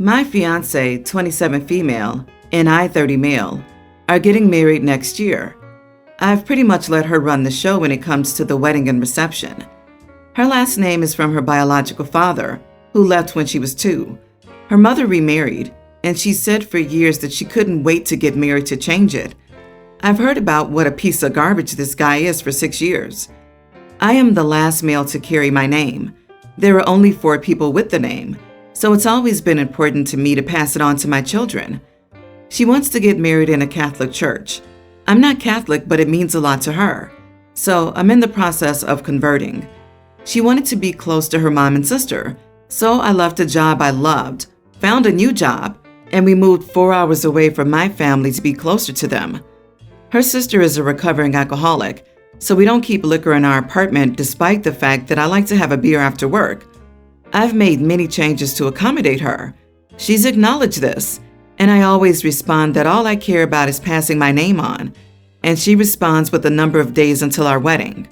My fiancé, 27 female, and I, 30 male, are getting married next year. I've pretty much let her run the show when it comes to the wedding and reception. Her last name is from her biological father, who left when she was 2. Her mother remarried, and she said for years that she couldn't wait to get married to change it. I've heard about what a piece of garbage this guy is for 6 years. I am the last male to carry my name. There are only 4 people with the name, so it's always been important to me to pass it on to my children. She wants to get married in a Catholic church. I'm not Catholic, but it means a lot to her, so I'm in the process of converting. She wanted to be close to her mom and sister, so I left a job I loved, found a new job, and we moved 4 hours away from my family to be closer to them. Her sister is a recovering alcoholic, so we don't keep liquor in our apartment despite the fact that I like to have a beer after work. I've made many changes to accommodate her. She's acknowledged this, and I always respond that all I care about is passing my name on, and she responds with a number of days until our wedding.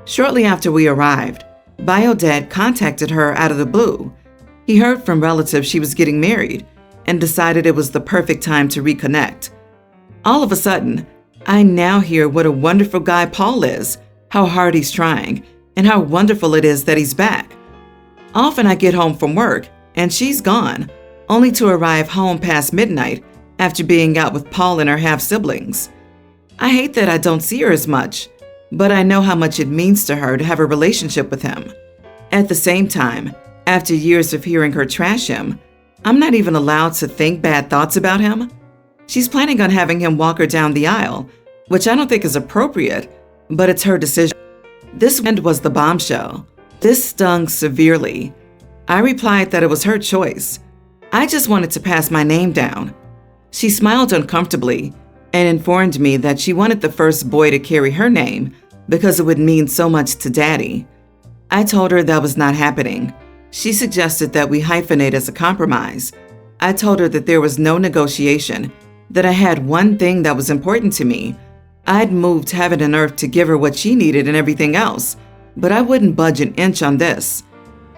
Shortly after we arrived, Bio Dad contacted her out of the blue. He heard from relatives she was getting married and decided it was the perfect time to reconnect. All of a sudden, I now hear what a wonderful guy Paul is, how hard he's trying, and how wonderful it is that he's back. Often I get home from work, and she's gone, only to arrive home past midnight after being out with Paul and her half-siblings. I hate that I don't see her as much, but I know how much it means to her to have a relationship with him. At the same time, after years of hearing her trash him, I'm not even allowed to think bad thoughts about him. She's planning on having him walk her down the aisle, which I don't think is appropriate, but it's her decision. This weekend was the bombshell. This stung severely. I replied that it was her choice. I just wanted to pass my name down. She smiled uncomfortably and informed me that she wanted the first boy to carry her name because it would mean so much to Daddy. I told her that was not happening. She suggested that we hyphenate as a compromise. I told her that there was no negotiation, that I had one thing that was important to me. I'd moved heaven and earth to give her what she needed and everything else, but I wouldn't budge an inch on this.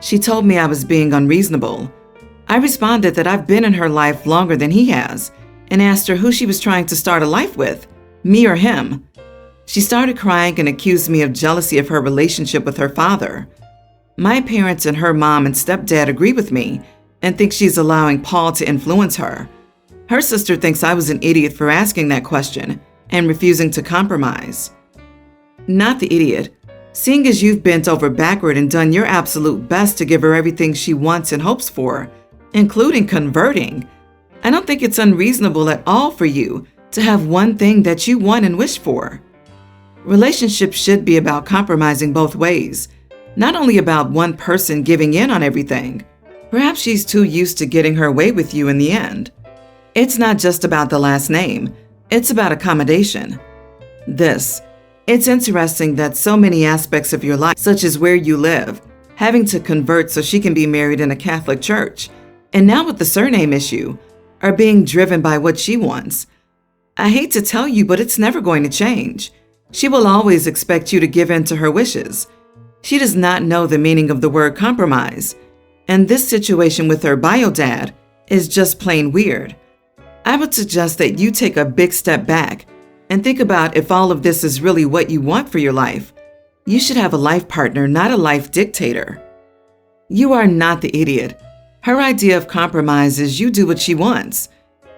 She told me I was being unreasonable. I responded that I've been in her life longer than he has and asked her who she was trying to start a life with, me or him. She started crying and accused me of jealousy of her relationship with her father. My parents and her mom and stepdad agree with me and think she's allowing Paul to influence her. Her sister thinks I was an idiot for asking that question and refusing to compromise. Not the idiot. Seeing as you've bent over backward and done your absolute best to give her everything she wants and hopes for, including converting, I don't think it's unreasonable at all for you to have one thing that you want and wish for. Relationships should be about compromising both ways, not only about one person giving in on everything. Perhaps she's too used to getting her way with you in the end. It's not just about the last name, it's about accommodation. It's interesting that so many aspects of your life, such as where you live, having to convert so she can be married in a Catholic church, and now with the surname issue, are being driven by what she wants. I hate to tell you, but it's never going to change. She will always expect you to give in to her wishes. She does not know the meaning of the word compromise, and this situation with her bio dad is just plain weird. I would suggest that you take a big step back and think about if all of this is really what you want for your life. You should have a life partner, not a life dictator. You are not the idiot. Her idea of compromise is you do what she wants.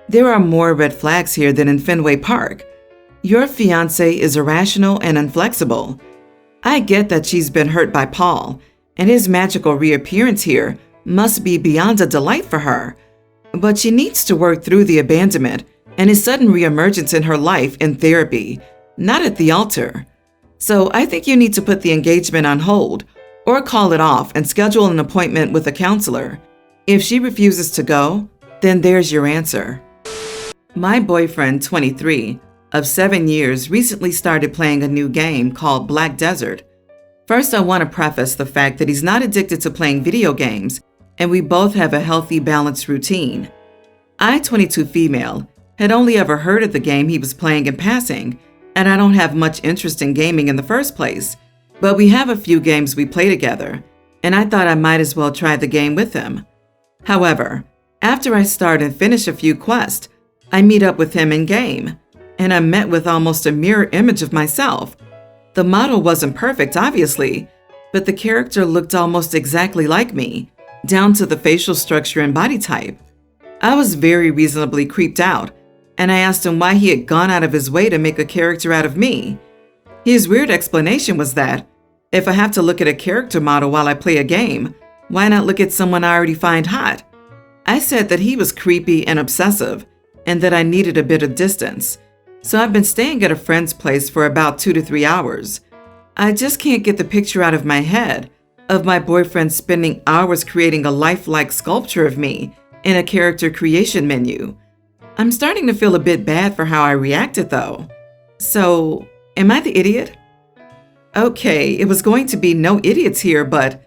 There are more red flags here than in Fenway Park. Your fiancé is irrational and inflexible. I get that she's been hurt by Paul, and his magical reappearance here must be beyond a delight for her. But she needs to work through the abandonment and his sudden reemergence in her life in therapy, not at the altar. So I think you need to put the engagement on hold or call it off and schedule an appointment with a counselor. If she refuses to go, then there's your answer. My boyfriend, 23, of 7 years, recently started playing a new game called Black Desert. First, I want to preface the fact that he's not addicted to playing video games, and we both have a healthy, balanced routine. I, 22 female, had only ever heard of the game he was playing in passing, and I don't have much interest in gaming in the first place, but we have a few games we play together, and I thought I might as well try the game with him. However, After I start and finish a few quests, I meet up with him in game, and I'm met with almost a mirror image of myself. The model wasn't perfect, obviously, but the character looked almost exactly like me, down to the facial structure and body type. I was very reasonably creeped out, and I asked him why he had gone out of his way to make a character out of me. His weird explanation was that, if I have to look at a character model while I play a game, why not look at someone I already find hot? I said that he was creepy and obsessive, and that I needed a bit of distance. So I've been staying at a friend's place for about 2 to 3 hours. I just can't get the picture out of my head of my boyfriend spending hours creating a lifelike sculpture of me in a character creation menu. I'm starting to feel a bit bad for how I reacted though. So, am I the idiot? Okay, it was going to be no idiots here, but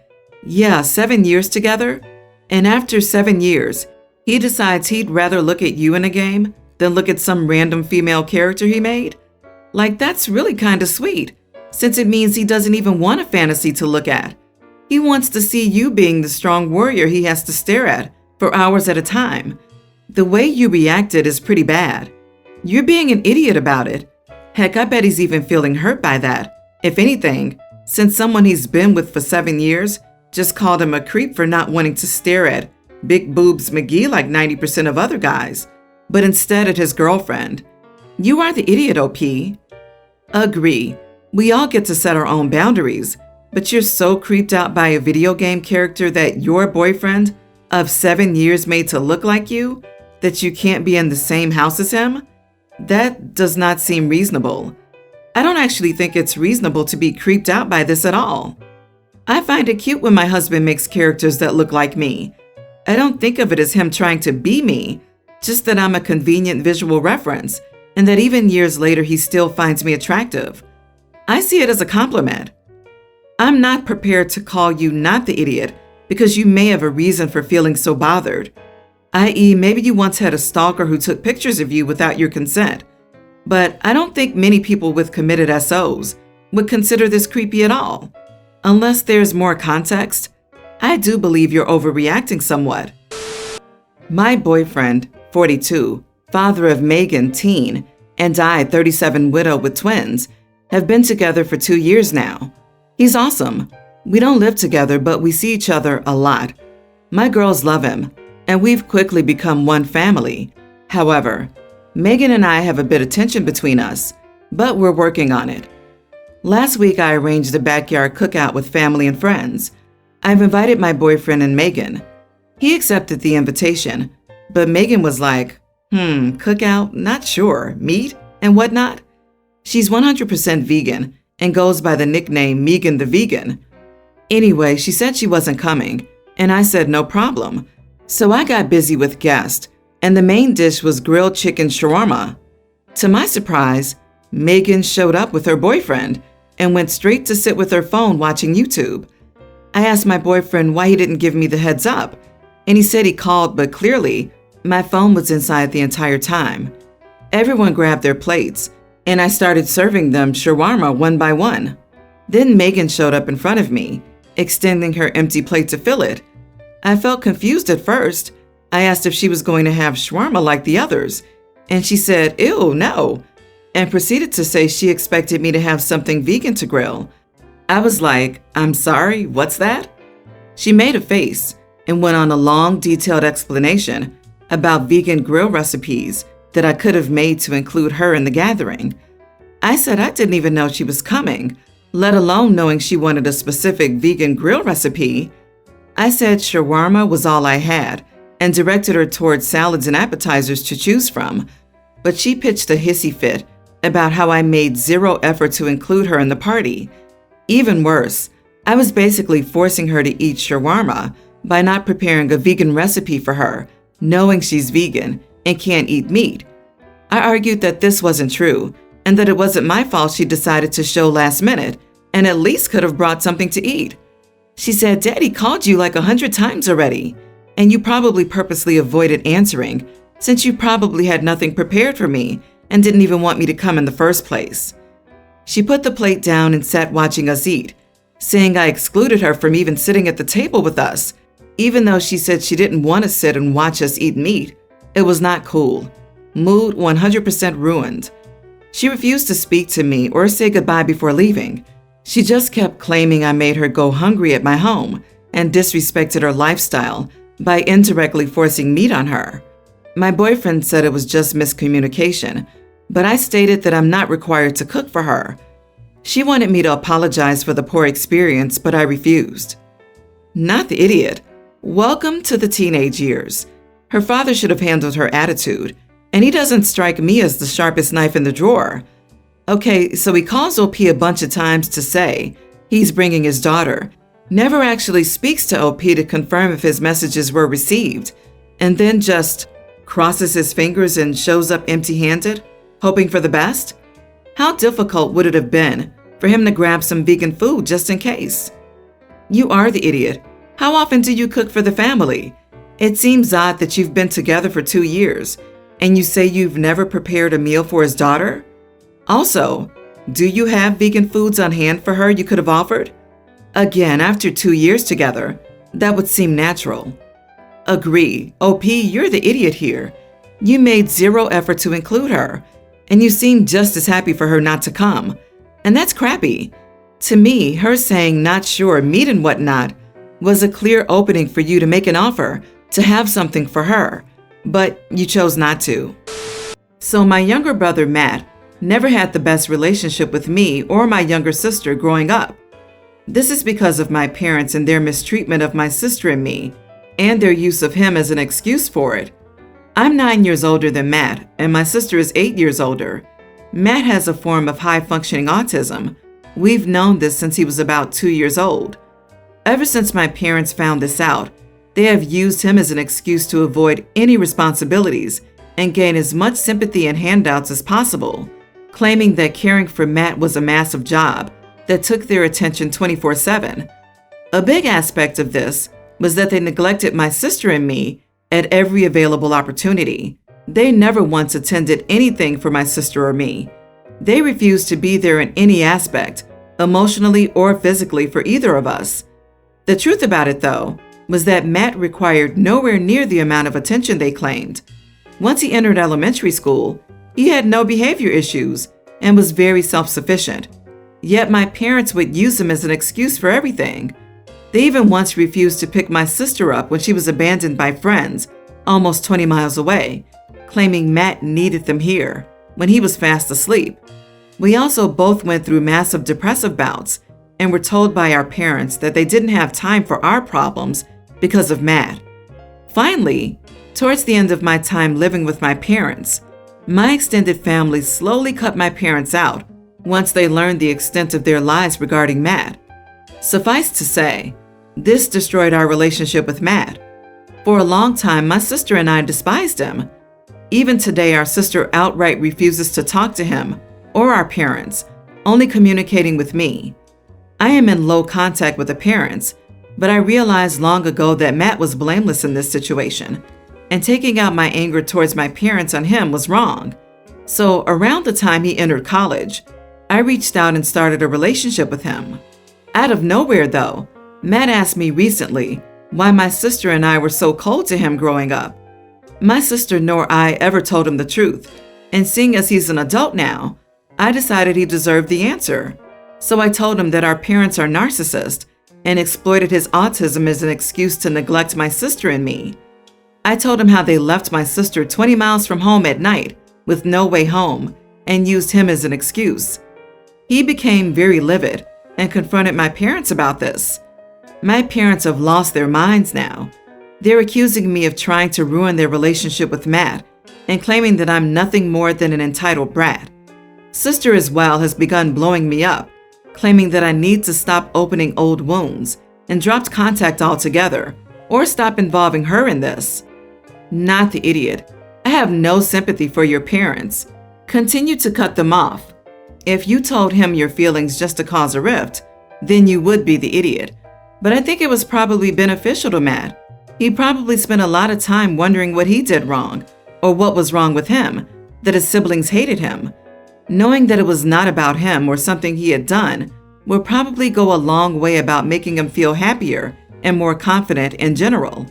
yeah, 7 years together. And after 7 years, he decides he'd rather look at you in a game than look at some random female character he made? Like, that's really kind of sweet, since it means he doesn't even want a fantasy to look at. He wants to see you being the strong warrior he has to stare at for hours at a time. The way you reacted is pretty bad. You're being an idiot about it. Heck, I bet he's even feeling hurt by that. If anything, since someone he's been with for 7 years just called him a creep for not wanting to stare at Big Boobs McGee like 90% of other guys, but instead at his girlfriend. You are the idiot, OP. Agree. We all get to set our own boundaries, but you're so creeped out by a video game character that your boyfriend of 7 years made to look like you that you can't be in the same house as him? That does not seem reasonable. I don't actually think it's reasonable to be creeped out by this at all. I find it cute when my husband makes characters that look like me. I don't think of it as him trying to be me, just that I'm a convenient visual reference, and that even years later he still finds me attractive. I see it as a compliment. I'm not prepared to call you not the idiot because you may have a reason for feeling so bothered. I.e., maybe you once had a stalker who took pictures of you without your consent. But I don't think many people with committed SOs would consider this creepy at all. Unless there's more context, I do believe you're overreacting somewhat. My boyfriend, 42, father of Megan, teen, and I, 37, widow with twins, have been together for 2 years now. He's awesome. We don't live together, but we see each other a lot. My girls love him, and we've quickly become one family. However, Megan and I have a bit of tension between us, but we're working on it. Last week, I arranged a backyard cookout with family and friends. I've invited my boyfriend and Megan. He accepted the invitation, but Megan was like, cookout? Not sure. Meat and whatnot? She's 100% vegan and goes by the nickname Megan the Vegan. Anyway, she said she wasn't coming, and I said no problem. So I got busy with guests, and the main dish was grilled chicken shawarma. To my surprise, Megan showed up with her boyfriend and went straight to sit with her phone watching YouTube. I asked my boyfriend why he didn't give me the heads up, and he said he called, but clearly, my phone was inside the entire time. Everyone grabbed their plates, and I started serving them shawarma one by one. Then Megan showed up in front of me, extending her empty plate to fill it. I felt confused at first. I asked if she was going to have shawarma like the others, and she said, "Ew, no," and proceeded to say she expected me to have something vegan to grill. I was like, "I'm sorry, what's that?" She made a face and went on a long, detailed explanation about vegan grill recipes that I could have made to include her in the gathering. I said I didn't even know she was coming, let alone knowing she wanted a specific vegan grill recipe. I said shawarma was all I had and directed her towards salads and appetizers to choose from, but she pitched a hissy fit about how I made zero effort to include her in the party. Even worse, I was basically forcing her to eat shawarma by not preparing a vegan recipe for her, knowing she's vegan and can't eat meat. I argued that this wasn't true and that it wasn't my fault she decided to show last minute and at least could have brought something to eat. She said, "Daddy called you like 100 times already, and you probably purposely avoided answering since you probably had nothing prepared for me and didn't even want me to come in the first place." She put the plate down and sat watching us eat, saying I excluded her from even sitting at the table with us, even though she said she didn't want to sit and watch us eat meat. It was not cool. Mood 100% ruined. She refused to speak to me or say goodbye before leaving. She just kept claiming I made her go hungry at my home and disrespected her lifestyle by indirectly forcing meat on her. My boyfriend said it was just miscommunication, but I stated that I'm not required to cook for her. She wanted me to apologize for the poor experience, but I refused. Not the idiot. Welcome to the teenage years. Her father should have handled her attitude, and he doesn't strike me as the sharpest knife in the drawer. Okay, so he calls OP a bunch of times to say he's bringing his daughter, never actually speaks to OP to confirm if his messages were received, and then just crosses his fingers and shows up empty-handed, hoping for the best? How difficult would it have been for him to grab some vegan food just in case? You are the idiot. How often do you cook for the family? It seems odd that you've been together for 2 years, and you say you've never prepared a meal for his daughter? Also, do you have vegan foods on hand for her you could have offered? Again, after 2 years together, that would seem natural. Agree. OP, you're the idiot here. You made zero effort to include her, and you seemed just as happy for her not to come. And that's crappy. To me, her saying not sure, meat and whatnot, was a clear opening for you to make an offer to have something for her, but you chose not to. So my younger brother, Matt, never had the best relationship with me or my younger sister growing up. This is because of my parents and their mistreatment of my sister and me, and their use of him as an excuse for it. I'm 9 years older than Matt, and my sister is 8 years older. Matt has a form of high-functioning autism. We've known this since he was about 2 years old. Ever since my parents found this out, they have used him as an excuse to avoid any responsibilities and gain as much sympathy and handouts as possible, claiming that caring for Matt was a massive job that took their attention 24/7. A big aspect of this was that they neglected my sister and me at every available opportunity. They never once attended anything for my sister or me. They refused to be there in any aspect, emotionally or physically, for either of us. The truth about it, though, was that Matt required nowhere near the amount of attention they claimed. Once he entered elementary school, he had no behavior issues and was very self-sufficient. Yet my parents would use him as an excuse for everything. They even once refused to pick my sister up when she was abandoned by friends almost 20 miles away, claiming Matt needed them here when he was fast asleep. We also both went through massive depressive bouts and were told by our parents that they didn't have time for our problems because of Matt. Finally, towards the end of my time living with my parents, my extended family slowly cut my parents out once they learned the extent of their lies regarding Matt. Suffice to say, this destroyed our relationship with Matt. For a long time, my sister and I despised him. Even today, our sister outright refuses to talk to him or our parents, only communicating with me. I am in low contact with the parents, but I realized long ago that Matt was blameless in this situation, and taking out my anger towards my parents on him was wrong. So around the time he entered college, I reached out and started a relationship with him. Out of nowhere, though, Matt asked me recently why my sister and I were so cold to him growing up. My sister nor I ever told him the truth, and seeing as he's an adult now, I decided he deserved the answer. So I told him that our parents are narcissists and exploited his autism as an excuse to neglect my sister and me. I told him how they left my sister 20 miles from home at night with no way home and used him as an excuse. He became very livid and confronted my parents about this. My parents have lost their minds now. They're accusing me of trying to ruin their relationship with Matt and claiming that I'm nothing more than an entitled brat. Sister as well has begun blowing me up, claiming that I need to stop opening old wounds and dropped contact altogether or stop involving her in this. Not the idiot. I have no sympathy for your parents. Continue to cut them off. If you told him your feelings just to cause a rift, then you would be the idiot. But I think it was probably beneficial to Matt. He probably spent a lot of time wondering what he did wrong or what was wrong with him, that his siblings hated him. Knowing that it was not about him or something he had done will probably go a long way about making him feel happier and more confident in general.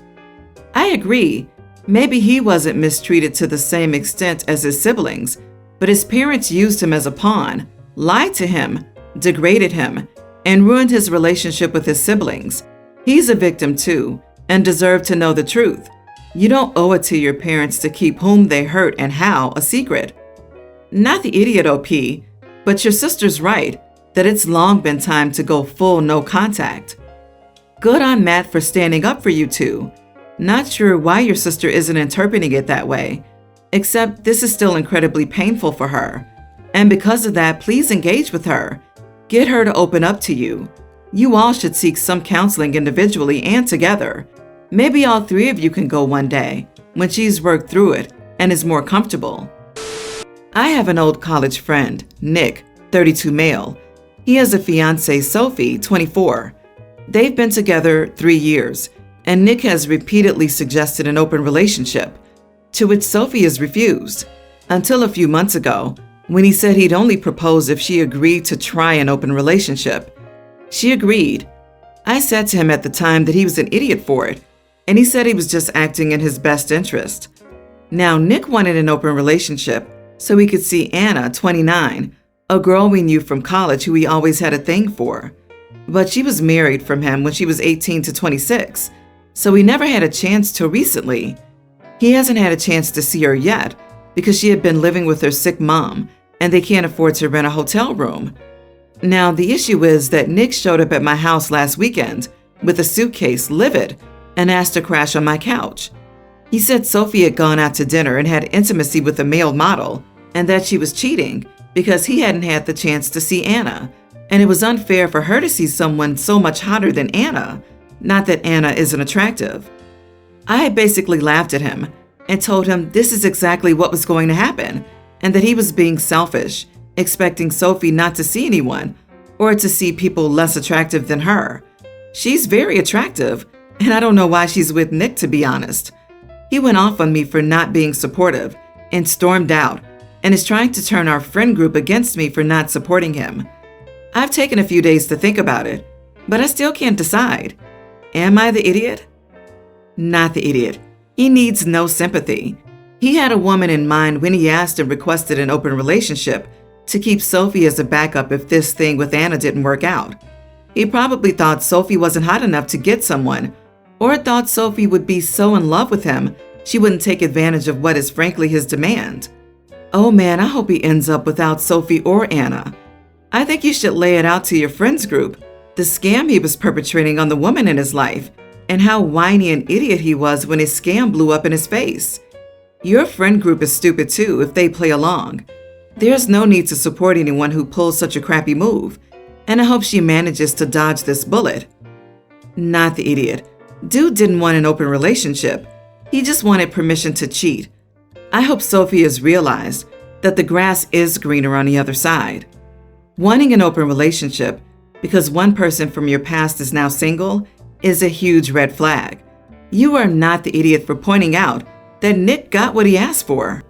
I agree. Maybe he wasn't mistreated to the same extent as his siblings, but his parents used him as a pawn, lied to him, degraded him, and ruined his relationship with his siblings. He's a victim too, and deserved to know the truth. You don't owe it to your parents to keep whom they hurt and how a secret. Not the idiot, OP, but your sister's right that it's long been time to go full no contact. Good on Matt for standing up for you two. Not sure why your sister isn't interpreting it that way, except this is still incredibly painful for her. And because of that, please engage with her. Get her to open up to you. You all should seek some counseling individually and together. Maybe all three of you can go one day, when she's worked through it and is more comfortable. I have an old college friend, Nick, 32 male. He has a fiancée, Sophie, 24. They've been together 3 years, and Nick has repeatedly suggested an open relationship, to which Sophie has refused, until a few months ago, when he said he'd only propose if she agreed to try an open relationship. She agreed. I said to him at the time that he was an idiot for it, and he said he was just acting in his best interest. Now, Nick wanted an open relationship so he could see Anna, 29, a girl we knew from college who he always had a thing for. But she was married from him when she was 18 to 26, so he never had a chance till recently. He hasn't had a chance to see her yet because she had been living with her sick mom and they can't afford to rent a hotel room. Now, the issue is that Nick showed up at my house last weekend with a suitcase, livid, and asked to crash on my couch. He said Sophie had gone out to dinner and had intimacy with a male model and that she was cheating because he hadn't had the chance to see Anna, and it was unfair for her to see someone so much hotter than Anna, not that Anna isn't attractive. I basically laughed at him and told him this is exactly what was going to happen and that he was being selfish, expecting Sophie not to see anyone or to see people less attractive than her. She's very attractive, and I don't know why she's with Nick, to be honest. He went off on me for not being supportive and stormed out and is trying to turn our friend group against me for not supporting him. I've taken a few days to think about it, but I still can't decide. Am I the idiot? Not the idiot. He needs no sympathy. He had a woman in mind when he asked and requested an open relationship to keep Sophie as a backup if this thing with Anna didn't work out. He probably thought Sophie wasn't hot enough to get someone, or thought Sophie would be so in love with him she wouldn't take advantage of what is frankly his demand. Oh man, I hope he ends up without Sophie or Anna. I think you should lay it out to your friends group, the scam he was perpetrating on the woman in his life, and how whiny and idiot he was when his scam blew up in his face. Your friend group is stupid too if they play along. There's no need to support anyone who pulls such a crappy move, and I hope she manages to dodge this bullet. Not the idiot. Dude didn't want an open relationship. He just wanted permission to cheat. I hope Sophie has realized that the grass is greener on the other side. Wanting an open relationship because one person from your past is now single is a huge red flag. You are not the idiot for pointing out that Nick got what he asked for.